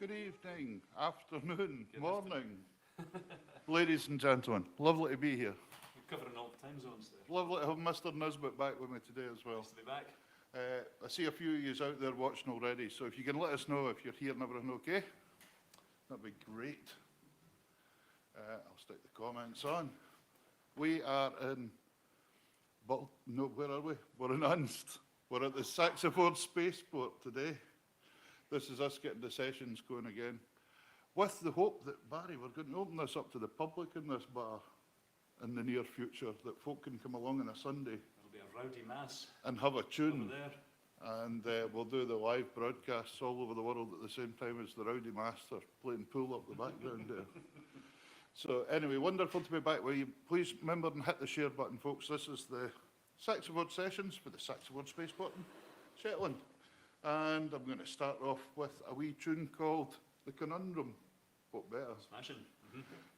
Good evening, afternoon, morning, ladies and gentlemen. Lovely to be here. We're covering all the time zones there. Lovely to have Mr. Nisbet back with me today as well. Nice to be back. I see a few of you out there watching already, so if you can let us know if you're here and everything okay, that'd be great. I'll stick the comments on. We are in, where are we? We're in Unst. We're at the SaxaVord Spaceport today. This is us getting the sessions going again, with the hope that, Barry, we're going to open this up to the public in this bar in the near future, that folk can come along on a Sunday. It'll be a rowdy mass And have a tune. over there. And we'll do the live broadcasts all over the world at the same time as the Rowdy Master playing pool up the background there. So anyway, wonderful to be back with you. Please remember and hit the share button, folks. This is the SaxaVord Sessions for the SaxaVord Spaceport in Shetland. And I'm going to start off with a wee tune called The Conundrum. What better? Smashing.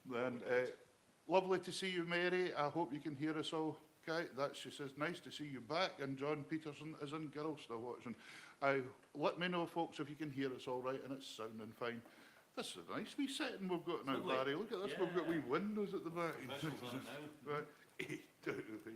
Then, lovely to see you, Mary. I hope you can hear us all. Okay, that she says, nice to see you back. And John Peterson is in Girl still watching. Let me know, folks, if you can hear us all right and it's sounding fine. This is a nice wee setting we've got now, Lovely. Barry. Look at this, we've got wee windows at the back. Professionals on it now. Right. 8, 2, 3.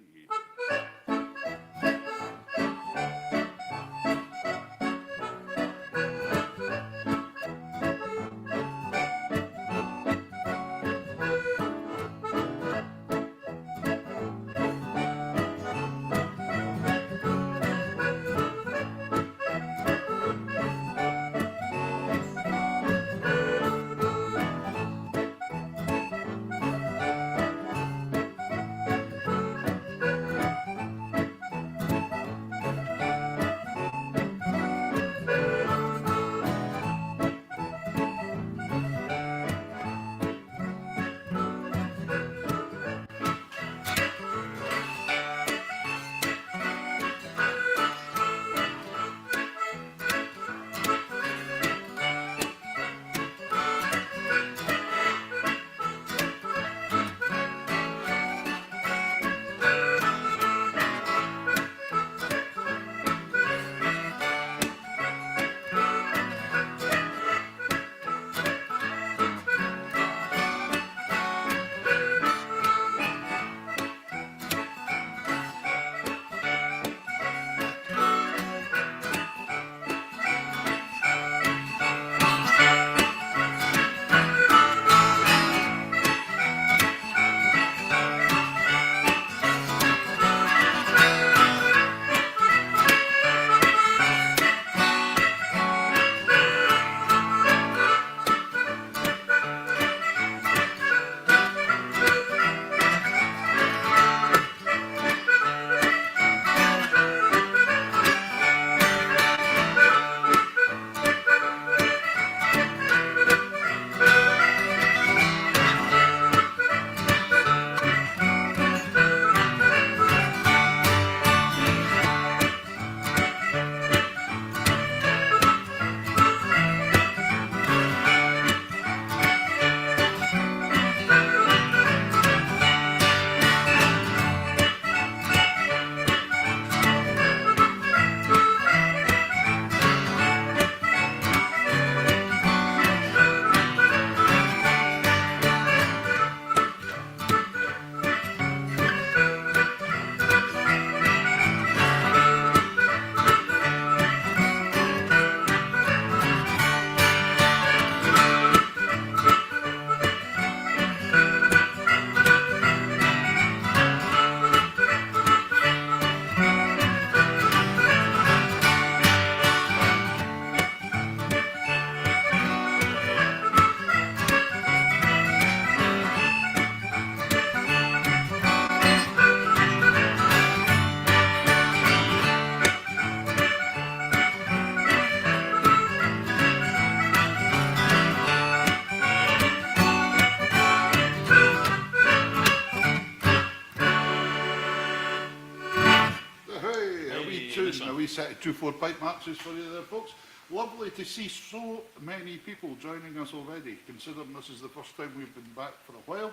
Set of 2/4 pipe marches for you there, folks. Lovely to see so many people joining us already, considering this is the first time we've been back for a while.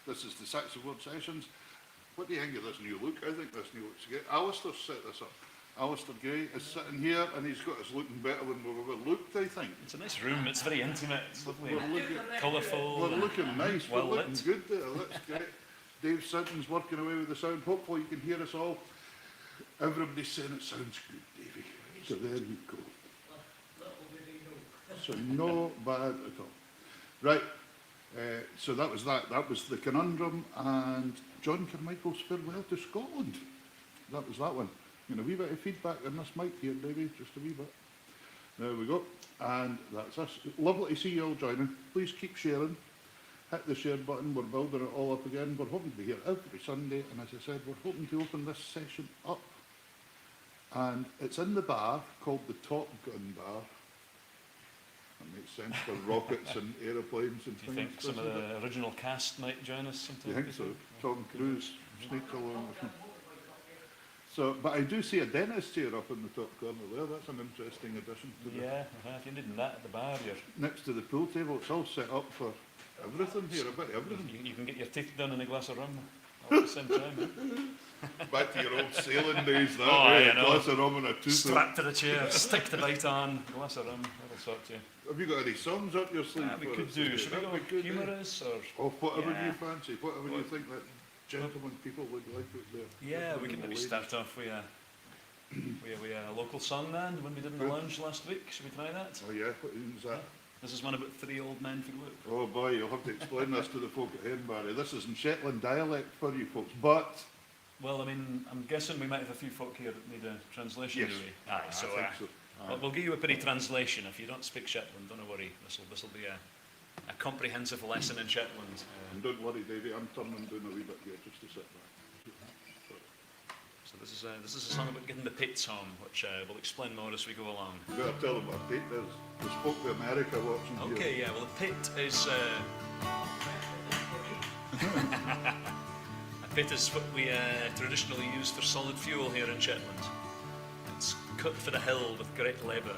This is the SaxaVord Sessions. What do you think of this new look? I think this new looks good. Alistair set this up. Alistair Gray is sitting here, and he's got us looking better than we've ever looked, I think. It's a nice room. It's very intimate. It's lovely. We're looking, Colourful. we're looking nice, well we're looking lit. good there, that's great. Dave Sinton's working away with the sound. Hopefully you can hear us all. Everybody's saying it sounds good, Davey. So there you go. So no bad at all. Right, so that was that. That was the conundrum, and John Carmichael's farewell to Scotland. That was that one. You know, a wee bit of feedback on this mic here, Davey, just a wee bit. There we go. And that's us. Lovely to see you all joining. Please keep sharing. Hit the share button. We're building it all up again. We're hoping to be here every Sunday, and as I said, we're hoping to open this session up. And it's in the bar called the Top Gun Bar. That makes sense for rockets and aeroplanes and Do you things. think some of doesn't it? the original cast might join us sometime? Do you think so? Tom Cruise sneaks along with him. So, but I do see a dentist chair up in the top corner there. That's an interesting addition to the, Yeah, if you're needing that at the bar, next to the pool table. It's all set up for everything here, a bit of everything. you can get your teeth done in a glass of rum all at the same time. Back to your old sailing days, that Oh, way. I A know. glass of rum and a tooth. Strapped to the chair, stick the bite on, glass of rum, that'll sort you. Have you got any songs up your sleeve? We for could us do. today? Should we That'd go be good, eh? humorous or? Or whatever Yeah. you fancy, whatever you think that gentlemen people would like out there. Yeah, we could maybe Ladies. start off with a local song then, when we did in the Good. lounge last week. Should we try that? Oh yeah, what is that? This is one about three old men from Luke. Oh boy, you'll have to explain this to the folk at Henbury. This is in Shetland dialect for you folks, but Well, I mean, I'm guessing we might have a few folk here that need a translation, yes, do we? Aye, so, I think so. we'll give you a pretty translation. If you don't speak Shetland, don't worry. This'll be a comprehensive lesson in Shetland. And don't worry, Davey, I'm turning down a wee bit here just to sit back. So this is a song about getting the pits home, which we'll explain more as we go along. You better tell them what a pit is. There's folk in America watching here. Okay, yeah. Well, a pit is a pit is what we traditionally use for solid fuel here in Shetland. It's cut for the hill with great labour,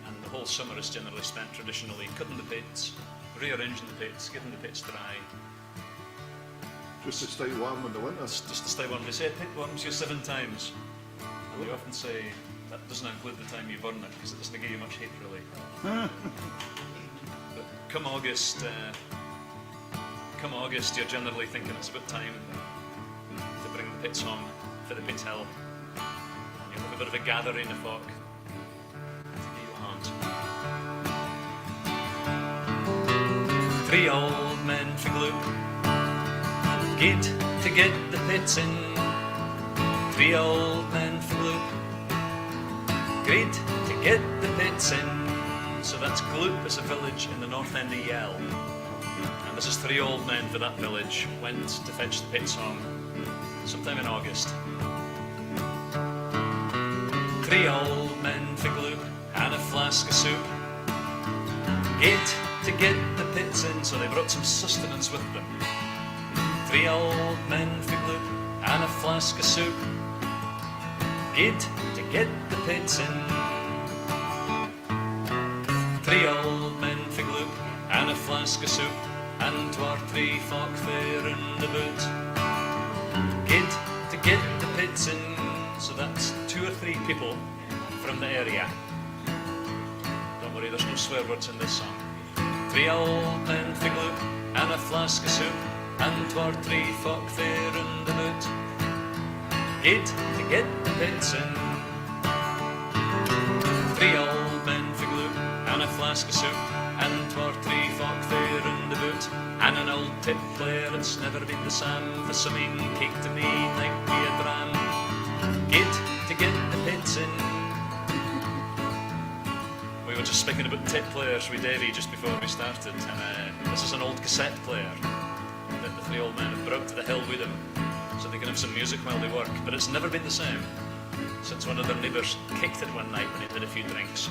and the whole summer is generally spent traditionally cutting the pits, rearranging the pits, getting the pits dry. Just to stay warm in the winter. It's just to stay warm. They say a pit warms you 7 times, and they often say that doesn't include the time you burn it because it doesn't give you much heat really. But come August, you're generally thinking it's about time to bring the pits home for the pit hill. And you'll have a bit of a gathering of folk to give you a hand. 3 old men from Gloop Gate to get the pits in. 3 old men from Gloop. Great to get the pits in. So that's Gloop is a village in the north end of Yell. And this is 3 old men for that village went to fetch the pits home sometime in August. 3 old men for Gloop and a flask of soup. Gate to get the pits in, so they brought some sustenance with them. 3 old men for Gloop and a flask of soup. Gate to get the pits in. 3 old men for Gloop and a flask of soup. And 2 or 3 folk fair in the boot. Gate to get the pits in. So that's 2 or 3 people from the area. Don't worry, there's no swear words in this song. 3 old men for Gloop and a flask of soup. And 2 or 3 folk fair in the boot. Gate to get the pits in. 3 old men for Gloop and a flask of soup. And 2 or 3 folk fair in the boot. And an old tip player that's never been the same. For some in cake to me like be a dram. Gate to get the pits in. We were just speaking about tip players with Davey just before we started. And this is an old cassette player that the 3 old men have brought to the hill with them so they can have some music while they work. But it's never been the same since one of their neighbours kicked it one night when he'd had a few drinks.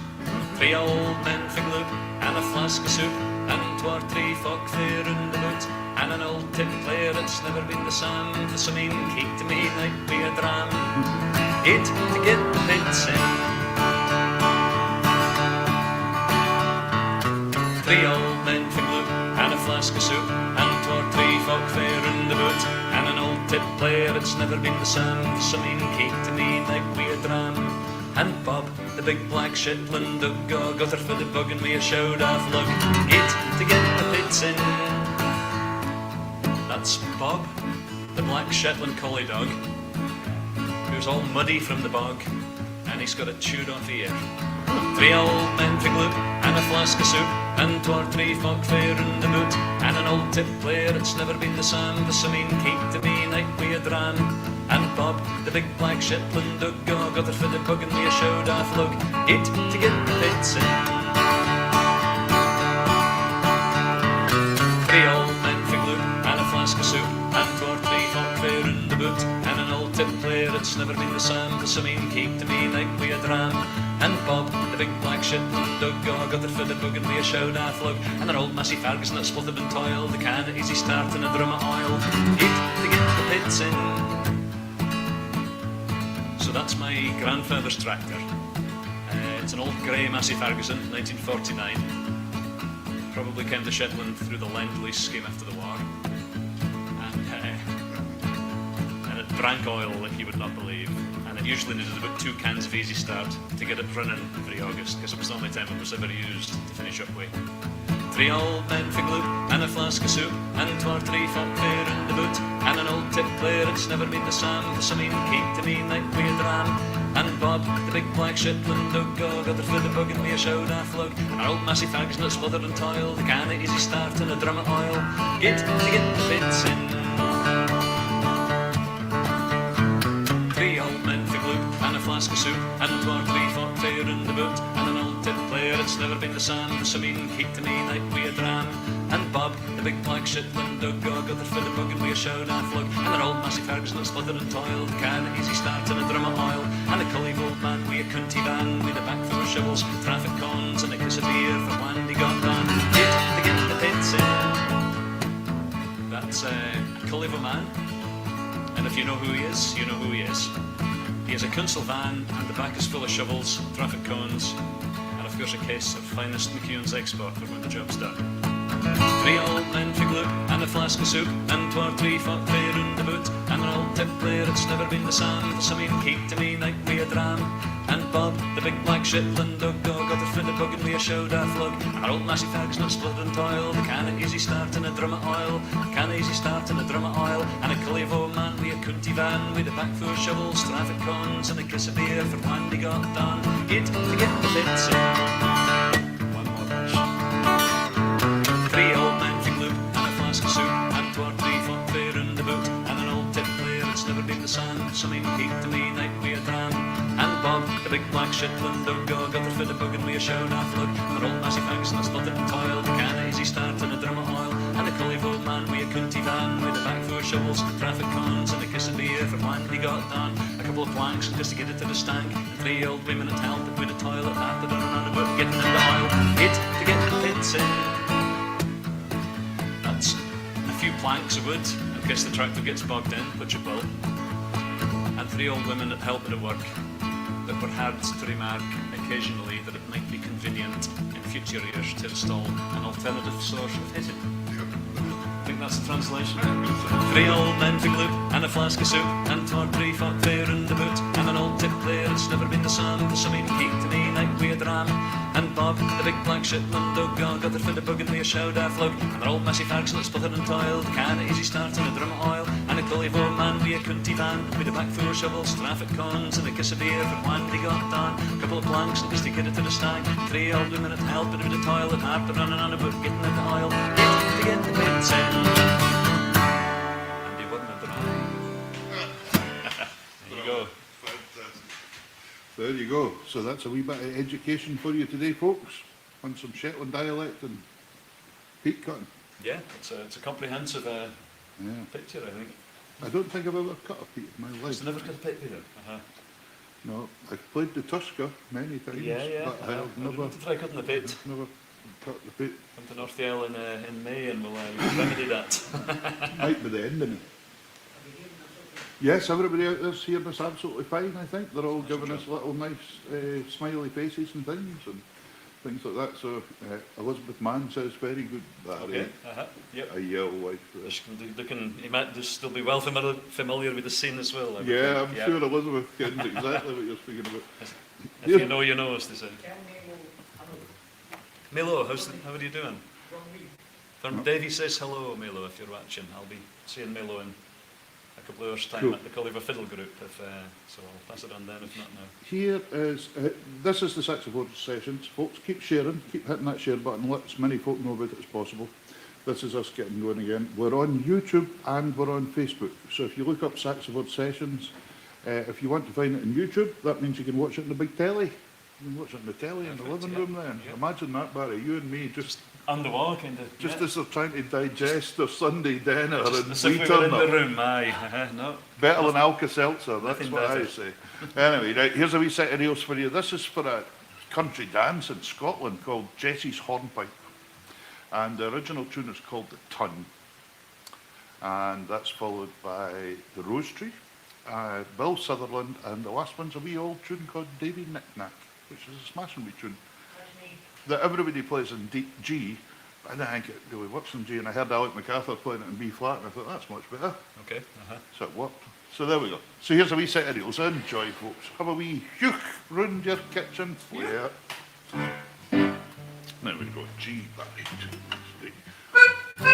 3 old men for Gloop and a flask of soup. And 2 or 3 folk fair in the boot. And an old tip player that's never been the same. For some in cake to me like be a dram. Gate to get the pits in. 3 old men for Gloop and a flask of soup. And 2 or 3 folk fair in the boot. And an old tip player, it's never been the same. Some mean cake to me like we a dram. And Bob, the big black Shetland dog, got her for the bug and me a showed off lug. Gate to get the pits in. That's Bob, the black Shetland collie dog, who's all muddy from the bog, and he's got a chewed off ear. 3 old men for gloop, and a flask of soup, and 2 or 3 folk fair in the boot, and an old tip player, it's never been the same. The mean cake to me like we a dram. And Bob, the big black Shetland dog, got her for the bug and we a showed off lug. Gate to get the pits in. 3 old men for gloop, and a flask of soup, and 2 or 3 folk fair in the boot, and an old tip player, it's never been the same. The mean cake to me like we a dram. And Bob, the big black Shetland dog, got her for the bug and we a showed off lug. And an old Massey Ferguson that spluttered and toiled, the can of easy start and a drum of oil. Gate to get the pits in. So that's my grandfather's tractor. It's an old grey Massey Ferguson, 1949. Probably came to Shetland through the Lend-Lease scheme after the war. And it drank oil like you would not believe. And it usually needed about 2 cans of Easy Start to get it running every August, because it was the only time it was ever used to finish up with. 3 old men for gloop, and a flask of soup, and 2 or 3 folk fair in the boot, and an old tip player, it's never been the same. The mean cake to me like we a dram. And Bob, the big black Shetland dog, got her for the bug and we a showed off lug. And our old Massey Ferguson that smothered and toiled, the can of Easy Start and a drum of oil. Gate to get the bits in. 3 old men for gloop, and a flask of soup, and 2 or 3 folk fair in the boot, and an old tip player, it's never been the same. The mean cake to me like we a dram. And Bob, the big black Shetland dog, got her for the bug and we a showed off lug. And an old Massey Ferguson that spluttered and toiled, the can of Easy Start and a drum of oil. And a cully old man with a cunty van, with a back full of shovels, traffic cones, and a kiss of beer for when he got done. Gate to get the pits in. That's a cully of a man. And if you know who he is, you know who he is. He has a council van, and the back is full of shovels, traffic cones, and of course a case of finest McEwan's export for when the job's done. 3 old men for gloop, and a flask of soup, and 2 or 3 folk fair in the boot, and an old tip player, it's never been the same. The mean cake to me like we a dram. And Bob, the big black Shetland dog, got her for the bug and we a showed off lug. And our old Massey Ferguson that spluttered and toiled, the can of Easy Start and a drum of oil, can of Easy Start and a drum of oil, and a cully of old man with a cunty van, with a back full of shovels, traffic cones, and a kiss of beer for when he got done. Gate to get the bits in. One more verse. 3 old men for gloop, and a flask of soup, and 2 or 3 folk fair in the boot, and an old tip player, it's never been the same. Mean cake to me like we a dram. And Bob, the big black Shetland dog, got her for the bug and we a showed off lug. And our old Massey Ferguson that spluttered and toiled, the can of Easy Start and a drum of oil, and a cully of old man with a cunty van, with a back full of shovels, traffic cones, and a kiss of beer for when he got done. A couple of planks just to get it to the stank, and 3 old women that helped it with a toilet after running on about getting in the oil. Gate to get the pits in. That's a few planks of wood in case the tractor gets bogged in, which it will. And 3 old women that help at the work, that were hard to remark occasionally that it might be convenient in future years to install an alternative source of heating. I think that's the translation. 3 old men for gloop, and a flask of soup, and 2 or 3 folk fair in the boot, and an old tip player, it's never been the same. The mean cake to me like we a dram. And Bob, the big black Shetland dog, got her for the bug and we a showed off lug. And an old Massey Ferguson that spluttered and toiled, the can of Easy Start and a drum of oil, and a cully of old man with a cunty van, with a back full of shovels, traffic cones, and a kiss of beer for when he got done. A couple of planks just to get it to the stank, 3 old women that helped it with the toilet after running on about getting in the oil. Gate to get the pits in. And he wasn't a dry. There you go. There you go. So that's a wee bit of education for you today, folks, on some Shetland dialect and peat cutting. Yeah, it's a comprehensive Yeah. picture, I think. I don't think I've ever cut a peat in my life. It's never got a pit either. No, I've played the Tusker many times, Yeah. but I've never, To try cutting the pit. never cut the peat. Come to North Yale in May and we'll remedy that. Might be the end of me. Yes, everybody out there's hearing us absolutely fine, I think. They're all giving us little nice smiley faces and things. And things like that. So Elizabeth Mann says, very good, Barry. Okay. Yep. A yell wife. He might just still be well familiar with the scene as well. I would Yeah, think. I'm sure Elizabeth kens exactly what you're speaking about. If you know, you know, as they say. Milo, how are you doing? Davey says hello, Milo, if you're watching. I'll be seeing Milo in a couple of hours' time Cool. at the Culliver Fiddle Group, so I'll pass it on then, if not now. Here is, this is the SaxaVord Sessions. Folks, keep sharing, keep hitting that share button, let as many folk know about it as possible. This is us getting going again. We're on YouTube and we're on Facebook. So if you look up SaxaVord Sessions, if you want to find it on YouTube, that means you can watch it on the big telly. You can watch it on the telly in the Perfect, living yeah. room then. Yeah. Imagine that, Barry, you and me just On the wall, kind of. as they're trying to digest their Sunday dinner and As if we we were turn in up. the room, aye. No. Better than Alka-Seltzer, that's Nothing what I better. say. Anyway, right, here's a wee set of reels for you. This is for a country dance in Scotland called Jessie's Hornpipe. And the original tune is called The Tun. And that's followed by The Rose Tree, Bill Sutherland, and the last one's a wee old tune called Davy Knick-Knack, which is a smashing wee tune that everybody plays in G. I don't think it really works in G, and I heard Alec MacArthur playing it in B flat, and I thought, that's much better. Okay. So it worked. So there we go. So here's a wee set of reels. Enjoy, folks. Have a wee hugh round your kitchen flair. Now we go G back to D.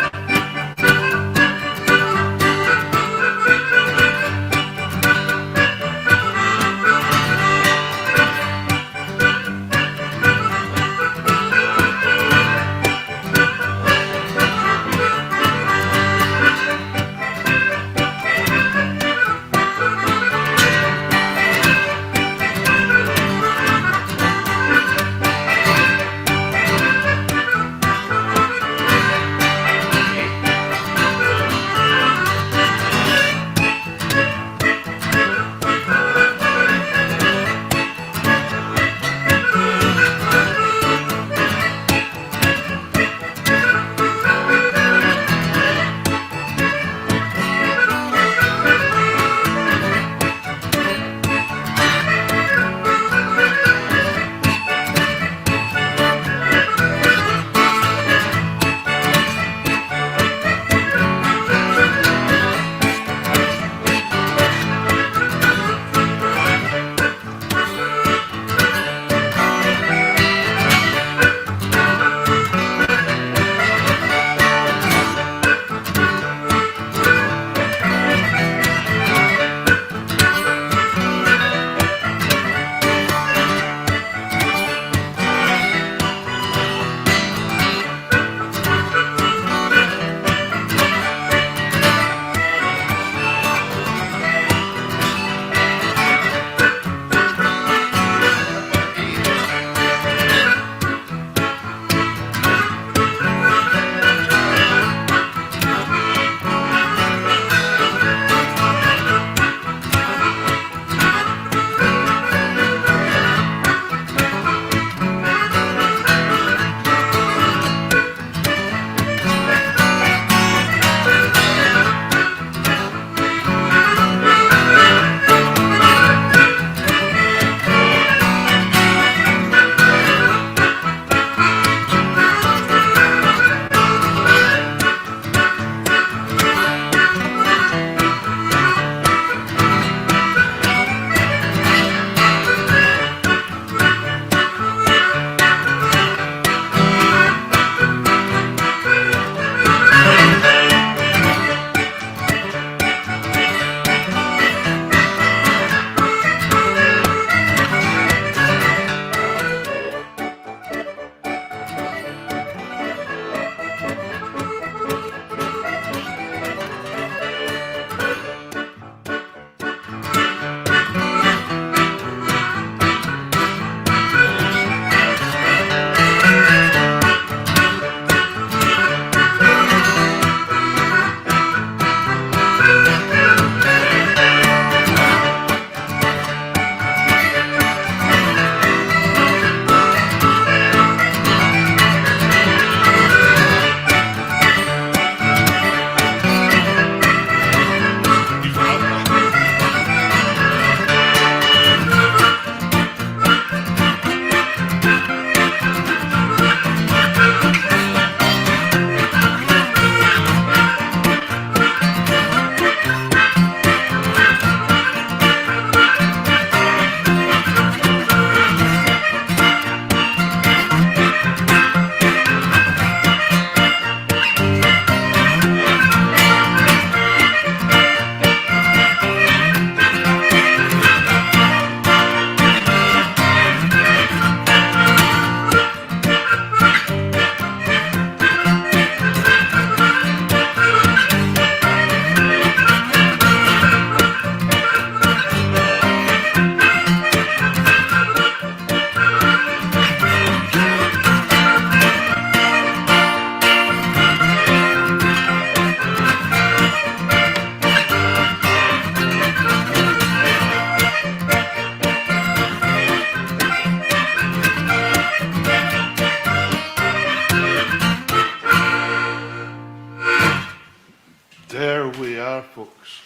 folks.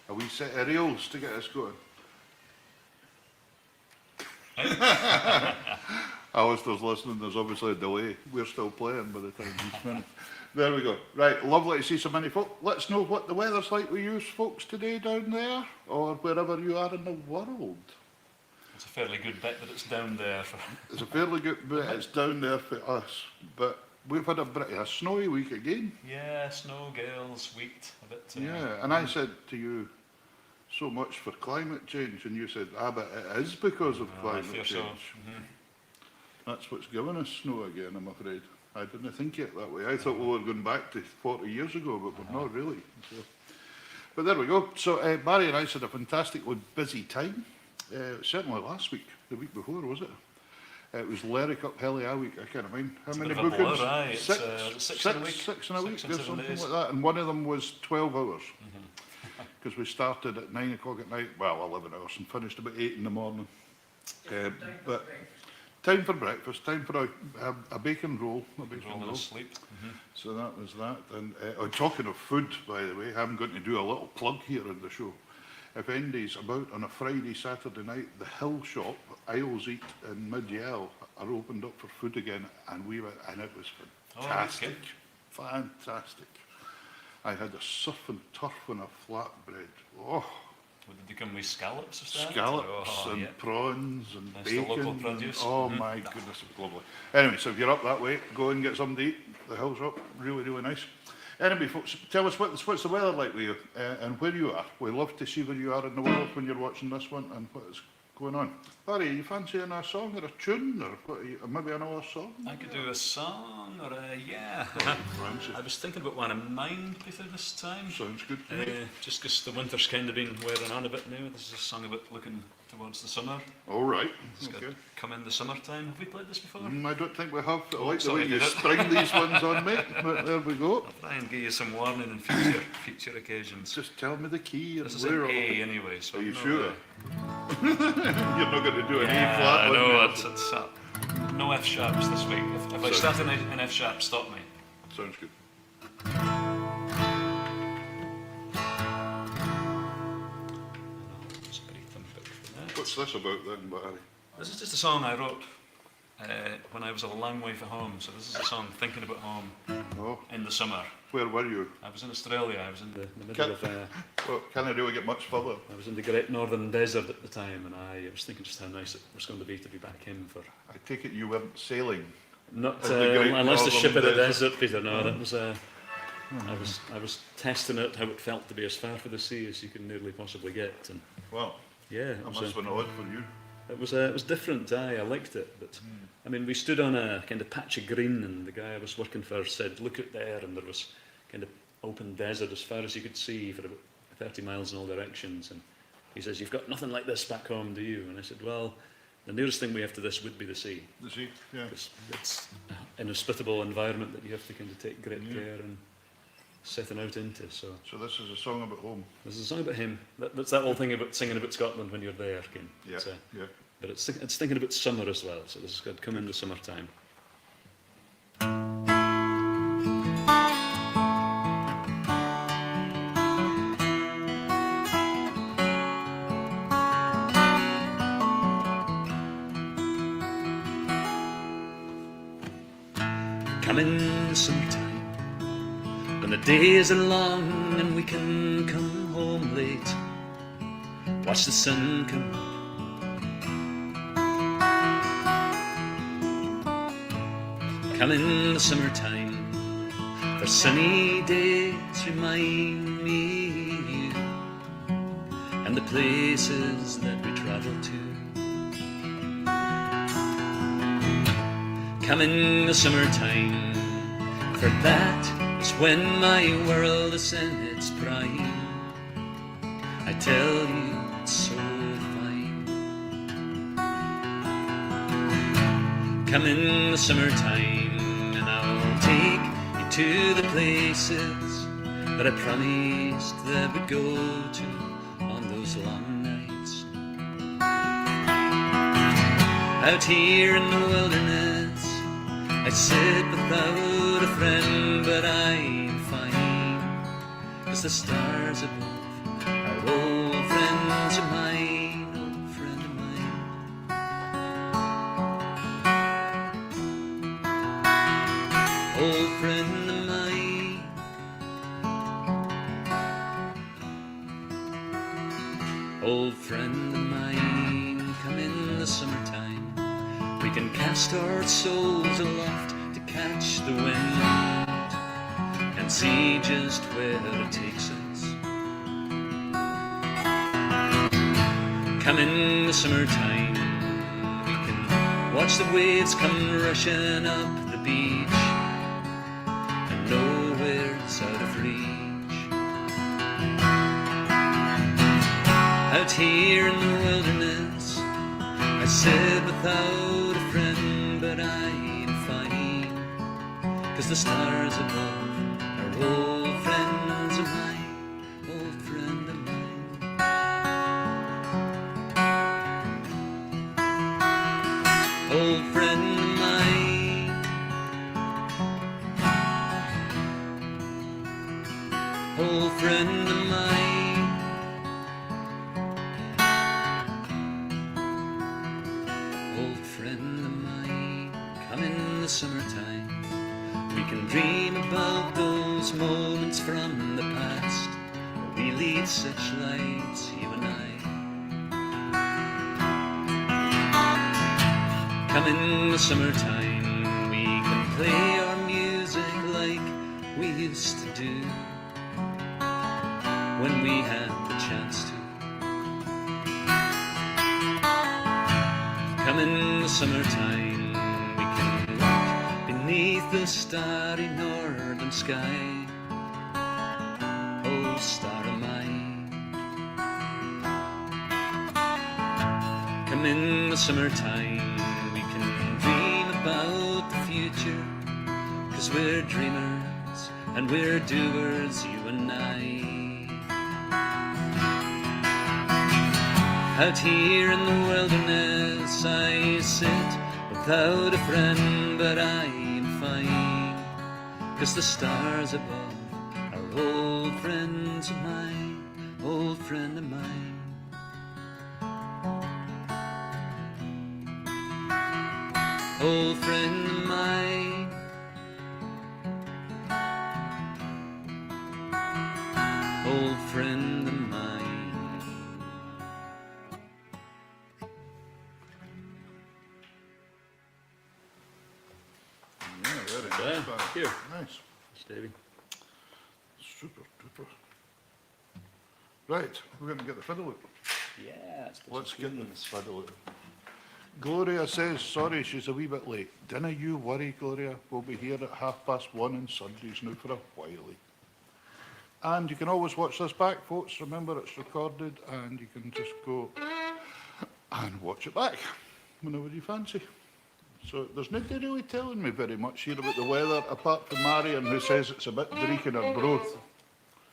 A wee set of reels to get us going. Alistair's listening, there's obviously a delay. We're still playing by the time he's finished. There we go. Right, lovely to see so many folk. Let us know what the weather's like with you folks today down there, or wherever you are in the world. It's a fairly good bet that it's down there. It's a fairly good bit, it's down there for us, but we've had a snowy week again. Yeah, snow, gales, wheat, a bit. Yeah, and I said to you, so much for climate change, and you said, but it is because of climate I fear change. so. Mm-hmm. That's what's given us snow again, I'm afraid. I didn't think it that way. I thought we were going back to 40 years ago, but we're not really. So. But there we go. So Barry and I had a fantastically busy time. Certainly last week, the week before, was it? It was Lerwick up Helly week, I can't mind. How It's a many bit of a bookings? blur, aye. It's, Six, six in a week. Six in a week, 6 and or 7 something days. like that. And one of them was 12 hours. Because we started at 9 o'clock at night, well, 11 hours, and finished about 8 in the morning. But time for breakfast, time for a bacon roll. A bacon Rolling roll. asleep. So that was that. And talking of food, by the way, I'm going to do a little plug here in the show. If anybody's about on a Friday, Saturday night, the Hill Shop, Isles Eat in Mid-Yell are opened up for food again, and we went, and it was fantastic. Fantastic. I had a surf and turf and a flatbread. Oh, What did they come with, scallops or something? scallops and yeah. prawns and Nice, the bacon. local and- produce. oh my goodness, it's lovely. Anyway, so if you're up that way, go and get something to eat. The Hill Shop, really, really nice. Anyway, folks, tell us what's the weather like with you and where you are. We love to see where you are in the world when you're watching this one and what's going on. Barry, are you fancying a song or a tune or what, maybe another song? I could do a song or yeah. Fancy. I was thinking about one in mind before this time. Sounds good to me. Just because the winter's kind of been wearing on a bit now. This is a song about looking towards the summer. All right. It's got Okay. to come in the summertime. Have we played this before? I don't think we have. I like the sorry, way you did it? spring these ones on me. But there we go. I'll try and give you some warning in future occasions. Just tell me the key and This is where an all- A anyway, so Are I'm you not, sure? You're not going to do an A flat I one, know, are it's you? no F sharps this week. If I Sorry. start in F sharp, stop me. Sounds good. Just breathe them a bit for that. What's this about then, Barry? This is just a song I wrote when I was a long way from home. So this is a song thinking about home Oh, in the summer. where were you? I was in Australia. I was in the middle Can- of. Well, can I really get much further? I was in the Great Northern Desert at the time, and I was thinking just how nice it was going to be back in for. I take it you weren't sailing. Not In the Great unless the ship of the Northern desert, Peter. No, that was. I was testing it how it felt to be as far for the sea as you can nearly possibly get, and Well, yeah, that must have been odd for you. it was different. I liked it, but I mean, we stood on a kind of patch of green, and the guy I was working for said, "Look out there," and there was kind of open desert as far as you could see for about 30 miles in all directions, and he says, "You've got nothing like this back home, do you?" And I said, "Well, the nearest thing we have to this would be the sea. The sea, yeah. It's an inhospitable environment that you have to kind of take great care and setting out into. So So this is a song about home. this is a song about him. That's that whole thing about singing about Scotland when you're there, Ken. Yeah, It's, yeah. but it's thinking about summer as well. So this is going to come in the summertime. Come in the summertime, when the days are long and we can come home late. Watch the sun come up. Come in the summertime, for sunny days remind me of you and the places that we travel to. Come in the summertime, for that is when my world is in its prime. I tell you, it's so fine. Come in the summertime, and I'll take you to the places that I promised that we'd go to on those long nights. Out here in the wilderness, I sit without a friend, but I'm fine, 'cause the stars above Old friend of mine, come in the summertime. We can cast our souls aloft to catch the wind and see just where it takes us. Come in the summertime, we can watch the waves come rushing up the beach, and nowhere's out of reach. Out here in the wilderness, I sit without a friend, but I'm fine, 'cause the stars above are old friends of mine, old friend of mine. Old friend of mine, old friend of mine. Summertime, we can dream about those moments from the past where we lead such lives, you and I. Come in the summertime, we can play our music like we used to do when we had the chance to. Come in the summertime, beneath the starry northern sky, oh star of mine. Come in the summertime, we can dream about the future, 'cause we're dreamers and we're doers, you and I. Out here in the wilderness I sit without a friend, but I'm fine, 'cause the stars above are old friends of mine, old friend of mine. Old friend of mine, old friend of mine. Thank you. Nice. Thanks, Davey. Super duper. Right, we're going to get the fiddle out. Yeah, Let's get the fiddle out. Gloria says, sorry, she's a wee bit late. Dinna you worry, Gloria. We'll be here at 1:30 on Sundays now for a while. And you can always watch this back, folks. Remember, it's recorded, and you can just go and watch it back whenever you fancy. So there's nobody really telling me very much here about the weather, apart from Marion, who says it's a bit dreich in her broth.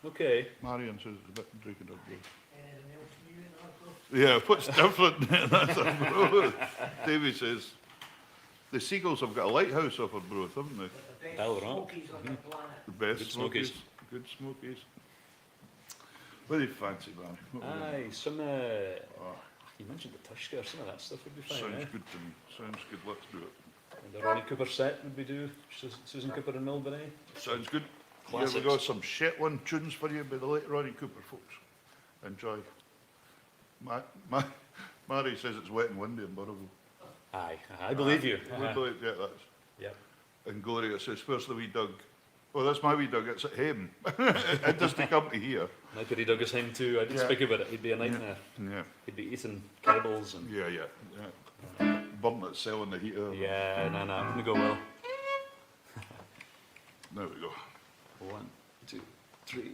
Okay. Marion says it's a bit dreich in her broth. Yeah, what's different? That's her broth. Davy says, the seagulls have got a lighthouse off her broth, haven't they? Smokies on the planet. The best Good smokies. smokies. Good smokies. What do you fancy, Barry? What would you- Aye, some, you mentioned the Tushka, some of that stuff would be fine, Sounds eh? good to me. Sounds good. Let's do it. And the Ronnie Cooper set would we do? Susan Cooper and Milburn, eh? Sounds good. Here Classics. we go. Some Shetland tunes for you by the late Ronnie Cooper, folks. Enjoy. Mary says it's wet and windy in Burrowville. Aye, I believe you. We believe, yeah, that's. Yeah. And Gloria says, where's the wee Doug? Oh, that's my wee Doug. It's at him. It doesn't come to here. My buddy Doug is him too. I didn't Yeah. speak about it. He'd be a nightmare. Yeah, He'd be eating cables and... yeah. Burn it, selling the heater. Yeah, no, it wouldn't go well. There we go. 1, 2, 3.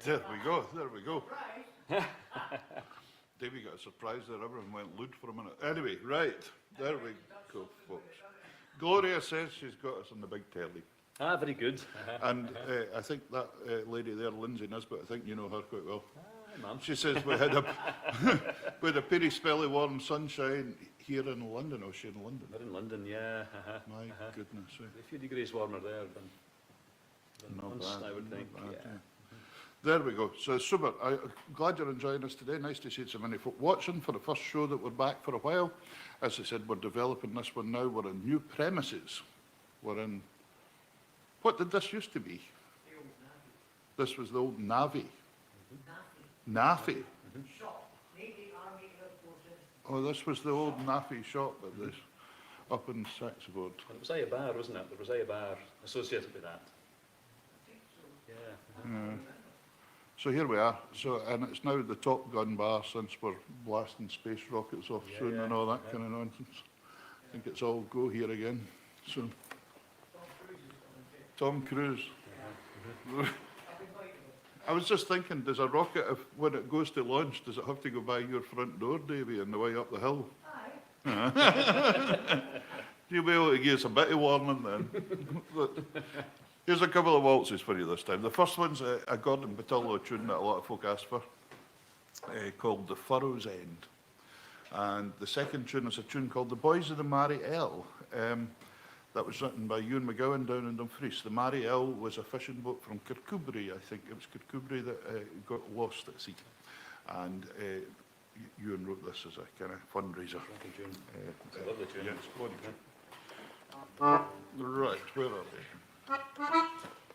There we go, there we go. Davey got a surprise there, everyone went lewd for a minute. Anyway, right, there we go, folks. Gloria says she's got us on the big telly. Ah, very good. And I think that lady there, Lindsay Nisbet, I think you know her quite well. Hi, Mum. She says we had a we had a pretty spelly warm sunshine here in London. Oh, she in London? We're in London, yeah. My goodness. A few degrees warmer there than Not us, bad, I would not think. bad, Yeah. yeah. There we go. So super. I'm glad you're enjoying us today. Nice to see so many folk watching for the first show that we're back for a while. As I said, we're developing this one now. We're in new premises. We're in, what did this used to be? This was the old Navy. NAFI. Shop, Navy, Army, Air Forces. Oh, this was the old NAFI shop at this, up in SaxaVord. And it was a bar, wasn't it? There was a bar associated with that. I think so. Yeah. Yeah. So here we are. So, and it's now the Top Gun bar since we're blasting space rockets off Yeah, soon yeah, and all that yeah. kind of nonsense. I think it's all go here again soon. Tom Cruise is Tom coming to. Cruise. I was just thinking, does a rocket, when it goes to launch, does it have to go by your front door, Davy, on the way up the hill? Aye. You'll be able to give us a bit of warning then. But here's a couple of waltzes for you this time. The first one's a Gordon Batillo tune that a lot of folk asked for, called The Furrow's End. And the second tune is a tune called The Boys of the Mary L. That was written by Ewan McGowan down in Dumfries. The Mary L was a fishing boat from Kirkcudbright, I think. It was Kirkcudbright that got lost at sea. And Ewan wrote this as a kind of fundraiser. Cracking tune. It's a lovely tune. Yes, right, where are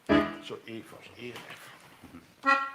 we? So A first, A and F.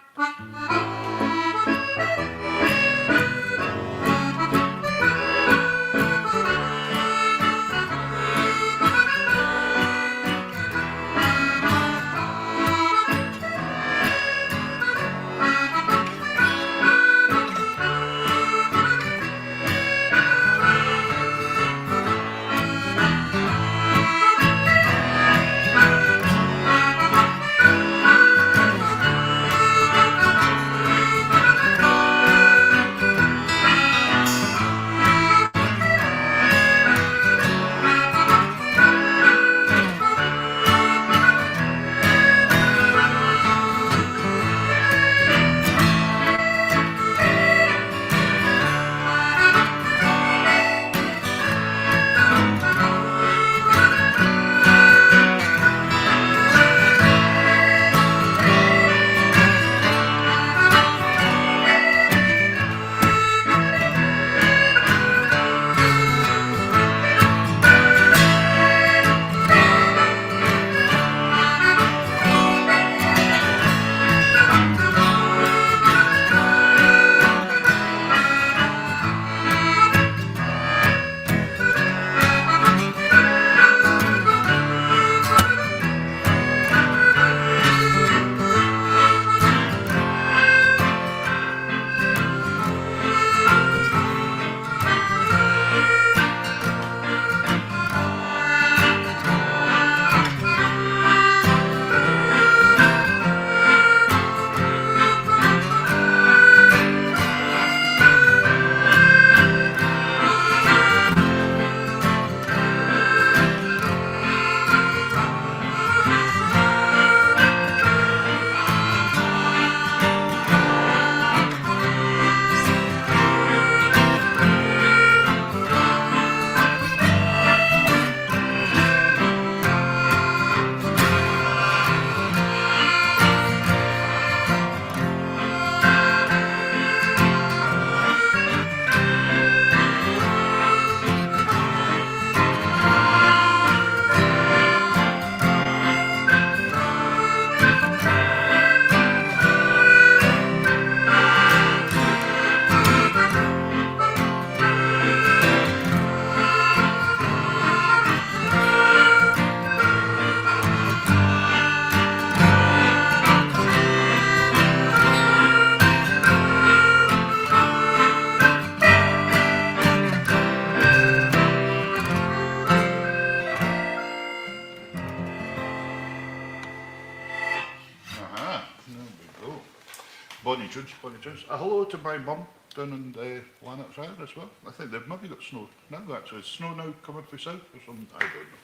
Bonnie Jones, Bonnie Jones. A hello to my mum down in Lanarkshire as well. I think they've maybe got snow now, actually. Is snow now coming from south or something? I don't know.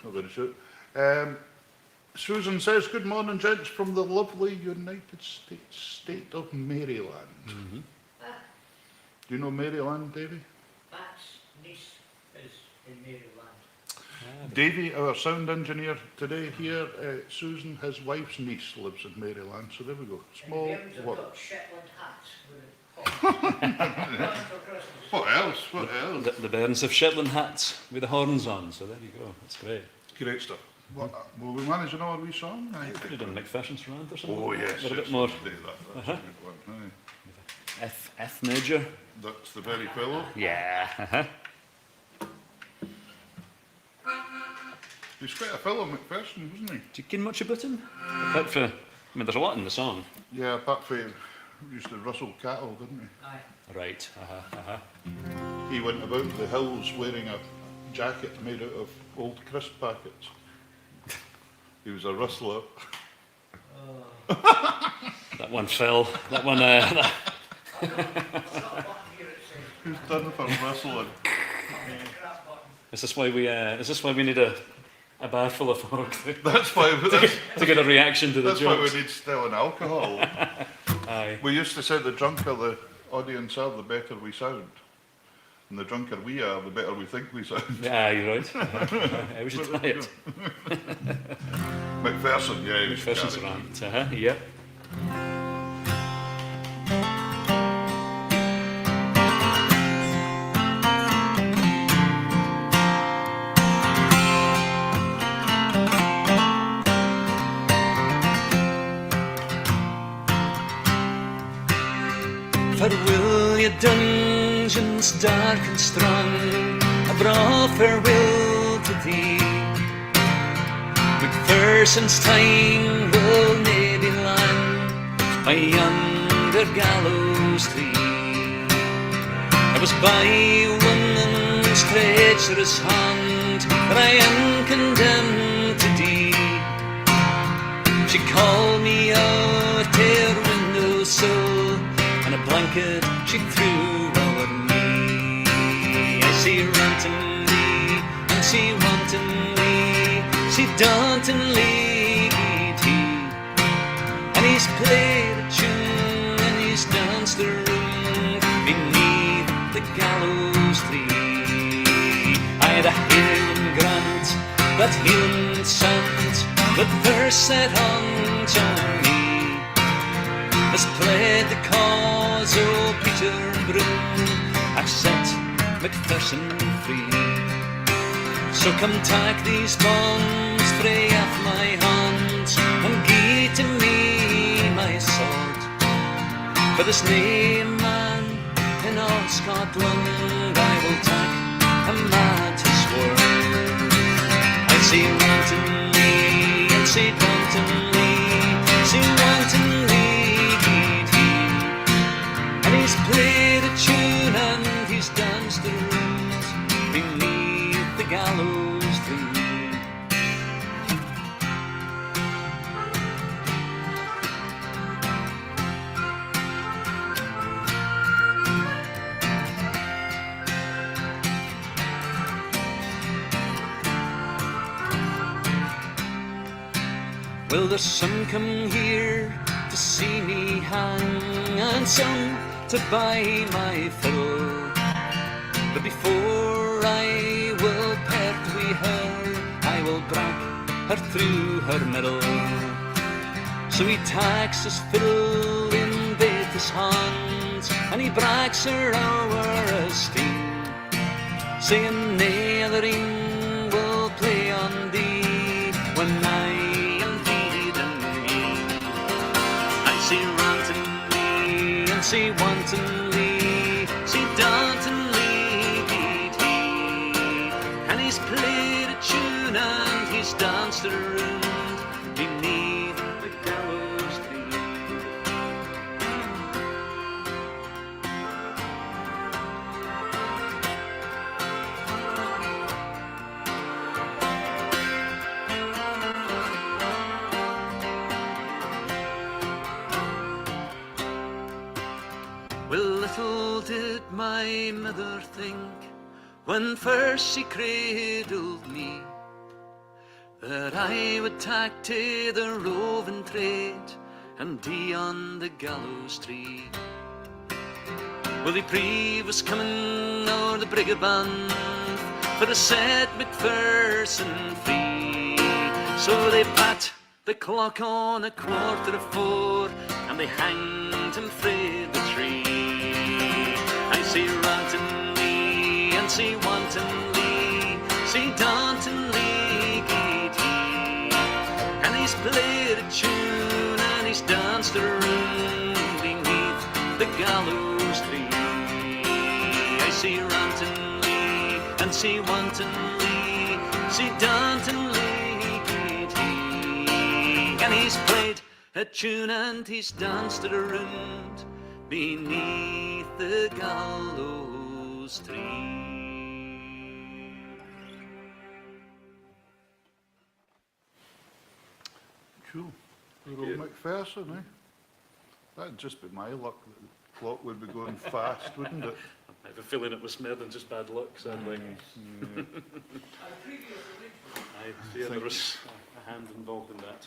Not very sure. Susan says, good morning, gents, from the lovely United States state of Maryland. Do you know Maryland, Davy? Matt's niece is in Maryland. Davy, our sound engineer today here, Susan, his wife's niece lives in Maryland, so there we go. Small And the Bairns have world. got Shetland hats with it. For Christmas. What else? What else? The Bairns have Shetland hats with the horns on, so there you go. That's great. Great stuff. What, will we manage another wee song? You could have done McPherson's Rant or something. Oh, yes. A little yes, bit more let's do that. That's a good one. Aye. F major. That's the very fellow. Yeah. He's quite a fellow, McPherson, wasn't he? Do you ken much about him? Apart from, I mean, there's a lot in the song. Yeah, apart from he used to rustle cattle, didn't he? Aye. Right. He went about the hills wearing a jacket made out of old crisp packets. He was a rustler. That one fell. That one. I've got a button here that says, Who's done for rustling? crap button. Is this why we? Is this why we need a bar full of folk That's why. to get a reaction to the That's why jokes? we need still and alcohol. Aye. We used to say the drunker the audience are, the better we sound. And the drunker we are, the better we think we sound. Yeah, you're right. We should try it. McPherson, yeah. he was McPherson's carrying. Rant. Yep. Farewell, ye dungeons dark and strong, a braw farewell to thee. McPherson's time will nae be lang by yonder gallows tree. I was by woman's treacherous hand that I am condemned to die. She called me out her windowsill, and a blanket she threw over me. I see rantingly, and she wantonly, she dauntingly beat he. And he's played a tune, and he's danced a room beneath the gallows tree. I had a Highland grant, that Highland sant, that first set on to me, has played the cause of Peter Broom. I've set McPherson free. So come take these bonds frae off my hands, and gie to me my sword. For there's nae man in all Scotland I will take a man to sword. I see wantonly, and see dauntingly, see wantonly beat he. And he's played a tune, and he's danced the runes beneath the gallows tree. Well, there's some come here to see me hang, and some to buy my fiddle. But before I will part wi' her, I will break her through her middle. So he takes his fiddle in both his hands, and he breaks her over his sting, saying, "Nae other ring will play on thee when I am deed and me." I see rantingly, and see wantonly, see dauntingly beat he. And he's played a tune, and he's danced around beneath the gallows tree. Well, little did my mother think, when first she cradled me, that I would tack to the roving trade and die on the gallows tree. Well, the Prix was coming o'er the Brigaband for to set Macpherson free. So they pat the clock on 4:15 and they hanged him frae the tree. I see Ranton Lee and see Wanton Lee, see Danton Lee, gee, and he's played a tune and he's danced around beneath the gallows tree. I see Ranton Lee and see Wanton Lee, see Danton Lee, gee, and he's played a tune and he's danced it around beneath the gallows tree. Cool. Little Macpherson, eh? That'd just be my luck that the clock would be going fast, wouldn't it? I have a feeling it was more than just bad luck, sadly. Yeah, there was a hand involved in that.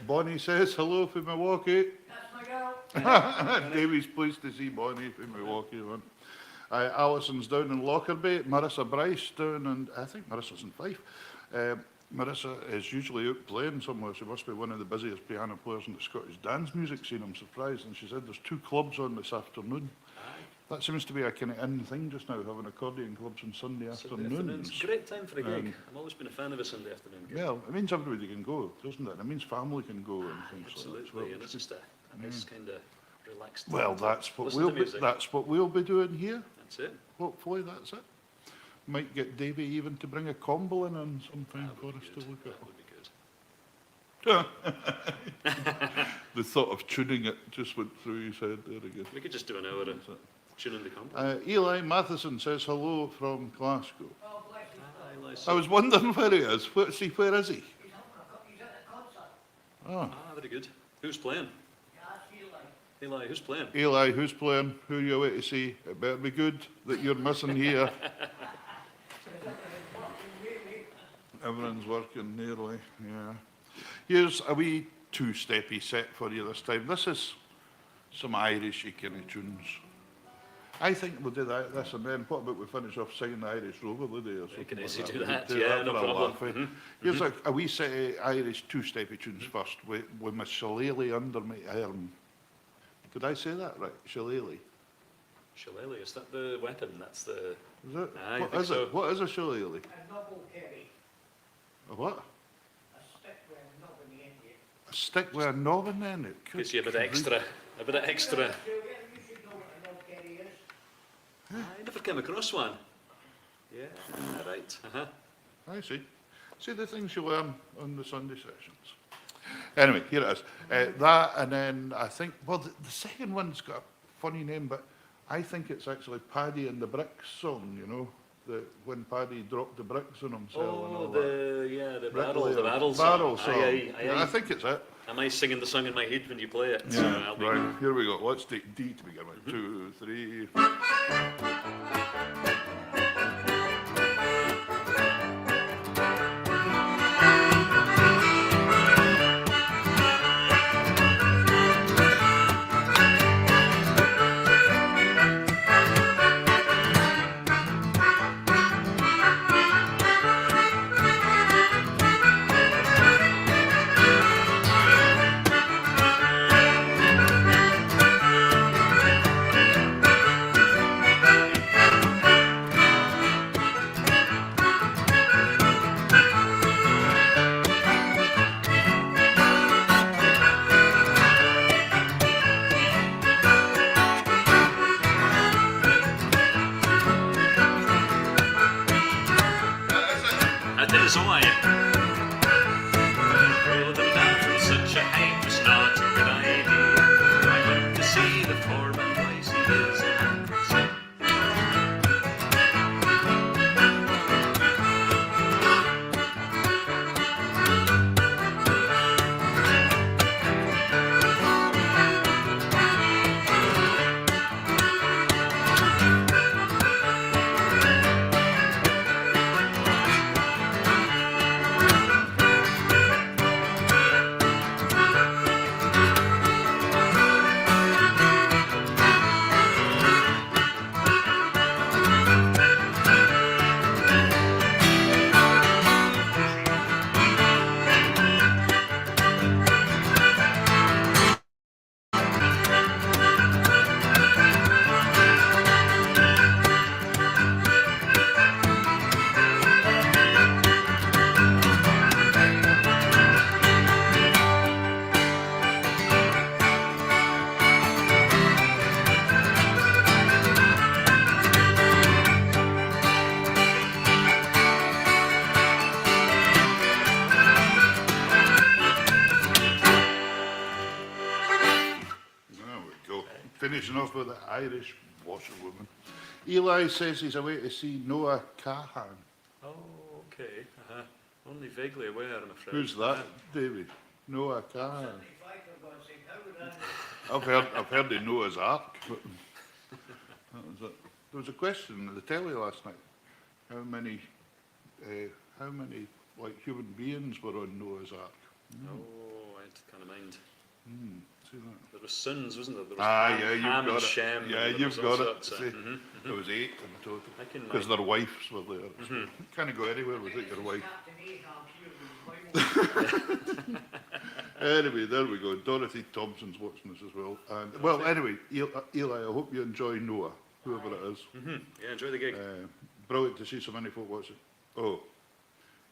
Bonnie says hello from Milwaukee. That's my girl. Davey's pleased to see Bonnie from Milwaukee. Man. Alison's down in Lockerbie. Marissa Bryce down, and I think Marissa's in Fife. Marissa is usually out playing somewhere. She must be one of the busiest piano players in the Scottish dance music scene. I'm surprised. And she said there's 2 clubs on this afternoon. That seems to be a kind of in thing just now, having accordion clubs on Sunday afternoons. It's a great time for a gig. I've always been a fan of a Sunday afternoon gig. Well, it means everybody can go, doesn't it? And it means family can go and things Absolutely, like that. and it's just a nice kind of relaxed. Well, time to that's what listen we'll to be, music. that's what we'll be doing here. That's it. Hopefully, that's it. Might get Davey even to bring a combo in and something for us to look That at. would be good. The thought of tuning it just went through his head there again. We could just do an hour of tuning the combo. Eli Matheson says hello from Glasgow. Oh, bless him. I was wondering where he is. Where is he? He's at a concert. Oh. Very good. Who's playing? Yeah, I feel like. Eli, who's playing? Eli, who's playing? Who are you away to see? It better be good that you're missing here. Everyone's working nearly, yeah. Here's a wee 2-steppy set for you this time. This is some Irishy kind of tunes. I think we'll do this and then what about we finish off singing the Irish Rover Lady or something can like easily that. do We that, could yeah, no for a problem. laugh, eh? Here's a wee set of Irish 2-steppy tunes first with my shillelagh under my arm. Did I say that right? Shillelagh. Shillelagh, is that the weapon? That's the... Is it? I What think is so. it? What is a shillelagh? A noble carry. A what? A stick with a knob in the end of it. A stick with a knob in the end. It Gives you a bit of extra. A bit of extra. You should know what a knob carry is. I never came across one. Yeah, right. I see. See the things you learn on the Sunday sessions. Anyway, here it is. That, and then I think, well, the second one's got a funny name, but I think it's actually Paddy and the Bricks song, you know, when Paddy dropped the bricks on himself and all that. the Bricklayer. barrel Barrel song. song. Aye. Yeah, I think it's it. Am I singing the song in my head when you play it? So I'll be... Right, here we go. Let's take D to begin with. 2, 3. finishing off with the Irish washerwoman. Eli says he's away to see Noah Cahan. Oh, okay. Only vaguely aware, I'm afraid. Who's that, Davy? Noah Cahan. 75 for God's sake, how would I? I've heard of Noah's Ark. But that was it. There was a question on the telly last night. How many like human beings were on Noah's Ark? Oh, I can't mind. See that? There was sons, wasn't there? There was Yeah, Ham you've and got it. Shem. Yeah, and there you've was all got it. sorts of- See, there was 8 in total. I can Because mind. their wives were there. You can't go anywhere without your wife. Captain Ahab here with the Bible. Anyway, there we go. Dorothy Thompson's watching us as well. And well, anyway, Eli, I hope you enjoy Noah, whoever it is. Yeah, enjoy the gig. Brilliant to see so many folk watching. Oh,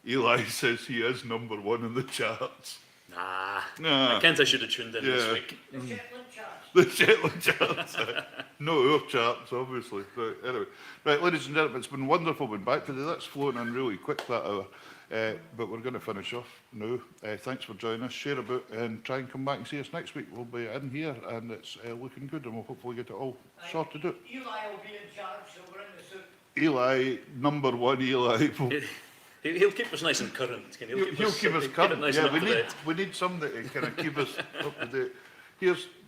Eli says he is number 1 in the charts. Nah. I can't I should have tuned in this Yeah. week. The Shetland charts. The Shetland charts. No, our charts, obviously. Right, anyway. Right, ladies and gentlemen, it's been wonderful being back today. That's flown in really quick, that hour. But we're going to finish off now. Thanks for joining us. Share about and try and come back and see us next week. We'll be in here and it's looking good and we'll hopefully get it all sorted out. Eli will be in charge, so we're in the suit. Eli, number 1 Eli. He'll keep us nice and current. He'll keep us it current. nice Yeah, and up to date. we need somebody to kind of keep us up to date.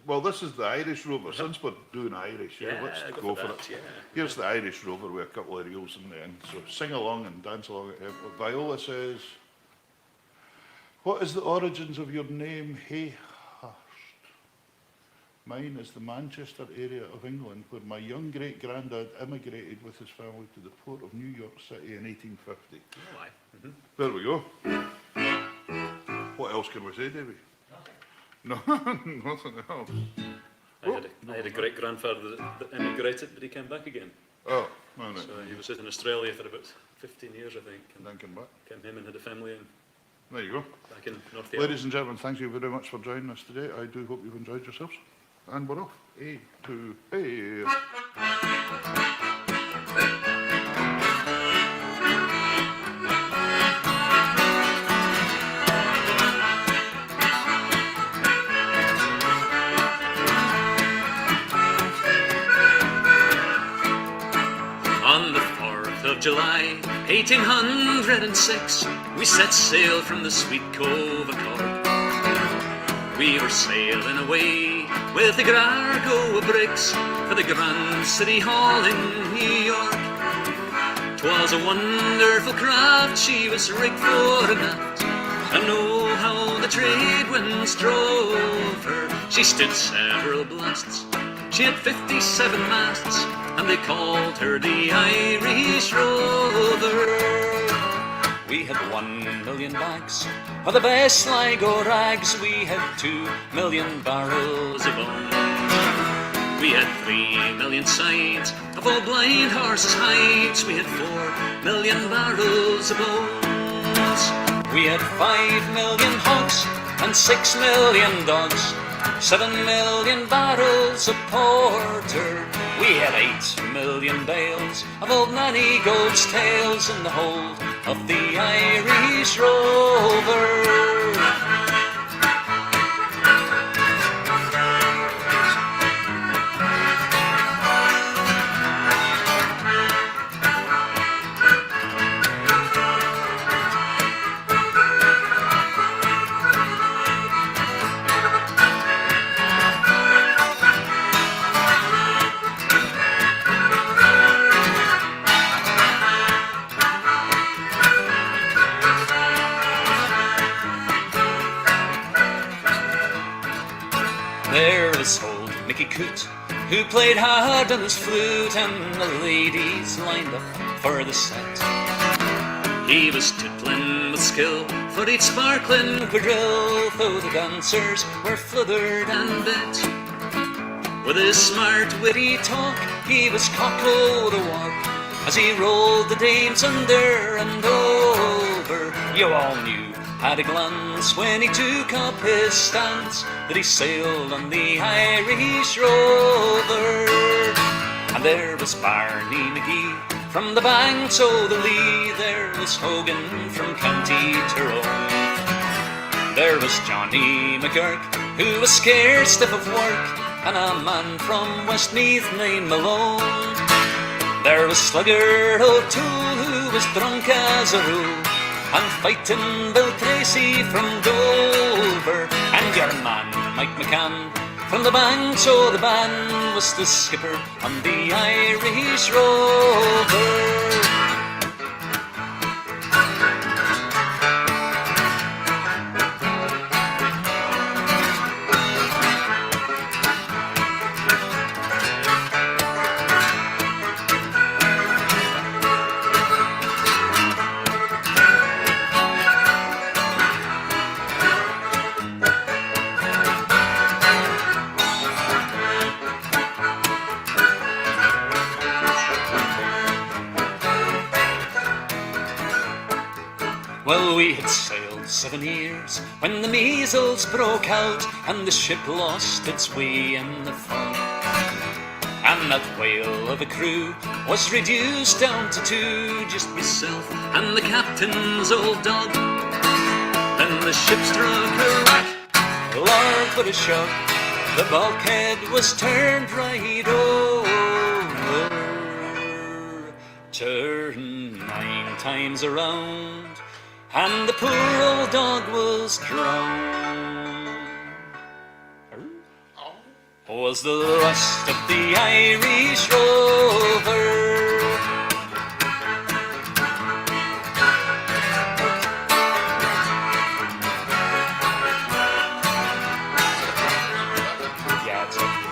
Well, this is the Irish Rover. Since we're doing Irish, let's go for it. Yeah. Here's the Irish Rover with a couple of reels in the end. So sing along and dance along. Viola says, what is the origins of your name, Hayhurst? Mine is the Manchester area of England, where my young great-granddad immigrated with his family to the port of New York City in 1850. Oh, aye. There we go. What else can we say, Davy? No, nothing else. I had a great grandfather that immigrated, but he came back again. Oh, no. So he was in Australia for about 15 years, I think. And Then come back. came him and had a family There you go. back in North York. Ladies and gentlemen, thank you very much for joining us today. I do hope you've enjoyed yourselves. And we're off. A, 2, A. On the 4th of July, 1806, we set sail from the sweet cove of Cork. We were sailing away with the cargo of bricks for the Grand City Hall in New York. 'Twas a wonderful craft, she was rigged fore and aft, and oh how the trade winds drove her. She stood several blasts, she had 57 masts, and they called her the Irish Rover. We had 1 million bags of the best Sligo rags. We had 2 million barrels of bone. We had 3 million sides of all blind horses' hides. We had 4 million barrels of bones. We had 5 million hogs and 6 million dogs, 7 million barrels of porter. We had 8 million bales of old Nanny Gold's tails in the hold of the Irish Rover. There was old Mickey Coote, who played hard on his flute, and the ladies lined up for the set. He was tootling with skill for each sparkling quadrille, though the dancers were fluttered and bit. With his smart, witty talk, he was cocklow to walk, as he rolled the dames under and over. You all knew at a glance when he took up his stance that he sailed on the Irish Rover. And there was Barney McGee from the banks o' the Lee, there was Hogan from County Tyrone, there was Johnny McGurk who was scared stiff of work and a man from Westmeath named Malone. There was Slugger O'Toole, who was drunk as a rule, and fighting Bill Tracy from Dover, and your man Mike McCann from the Banks o' the Ban was the skipper on the Irish Rover. Well, we had sailed 7 years when the measles broke out and the ship lost its way in the fog. And that whale of a crew was reduced down to 2, just myself and the captain's old dog. Then the ship struck a rock, Lord, what a shock. The bulkhead was turned right over, turned 9 times around, and the poor old dog was drowned. Was the last of the Irish Rover. Yeah, it's okay.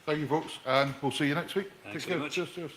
Thank you, folks, and we'll see you next week. Thanks Take care. very much. Cheers, cheers.